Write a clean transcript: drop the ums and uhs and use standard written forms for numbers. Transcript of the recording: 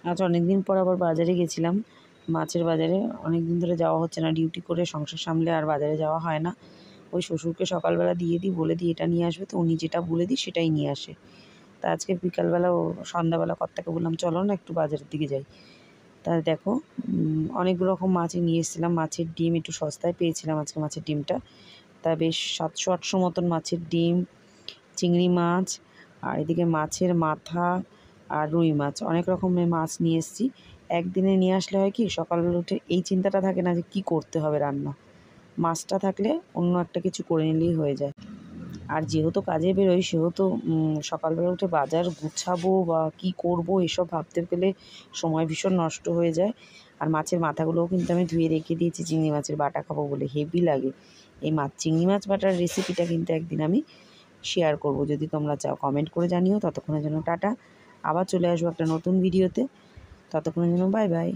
আজ অনেক দিন পর আবার বাজারে গেছিলাম, মাছের বাজারে। অনেক দিন ধরে যাওয়া হচ্ছে না, ডিউটি করে সংসার সামলে আর বাজারে যাওয়া হয় না। ওই শ্বশুরকে সকালবেলা দিয়ে দিই, বলে দিই এটা নিয়ে আসবে, তো উনি যেটা বলে দিই সেটাই নিয়ে আসে। তা আজকে বিকালবেলা ও সন্ধ্যাবেলা কর্তাকে বললাম চলো না একটু বাজারের দিকে যাই। তা দেখো অনেক রকম মাছই নিয়ে এসেছিলাম। মাছের ডিম একটু সস্তায় পেয়েছিলাম আজকে, মাছের ডিমটা। তা বেশ 700-800 মতন মাছের ডিম, চিংড়ি মাছ, আর এদিকে মাছের মাথা আর রুই মাছ, অনেক রকমের মাছ নিয়ে এসেছি। একদিনে নিয়ে আসলে হয় কি, সকালবেলা উঠে এই চিন্তাটা থাকে না যে কী করতে হবে রান্না। মাছটা থাকলে অন্য একটা কিছু করে নিলেই হয়ে যায়। আর যেহেতু কাজে বেরোই সেহেতু সকালবেলা উঠে বাজার গুছাবো বা কী করব এসব ভাবতে গেলে সময় ভীষণ নষ্ট হয়ে যায়। আর মাছের মাথাগুলোও কিন্তু আমি ধুয়ে রেখে দিয়েছি, চিংড়ি মাছের বাটা খাবো বলে, হেভি লাগে। এই চিংড়ি মাছ বাটার রেসিপিটা কিন্তু একদিন আমি শেয়ার করব, যদি তোমরা চাও কমেন্ট করে জানিও। ততক্ষণের জন্য টাটা, আবার চলে আসবো একটা নতুন ভিডিওতে। ততক্ষণের জন্য বাই বাই।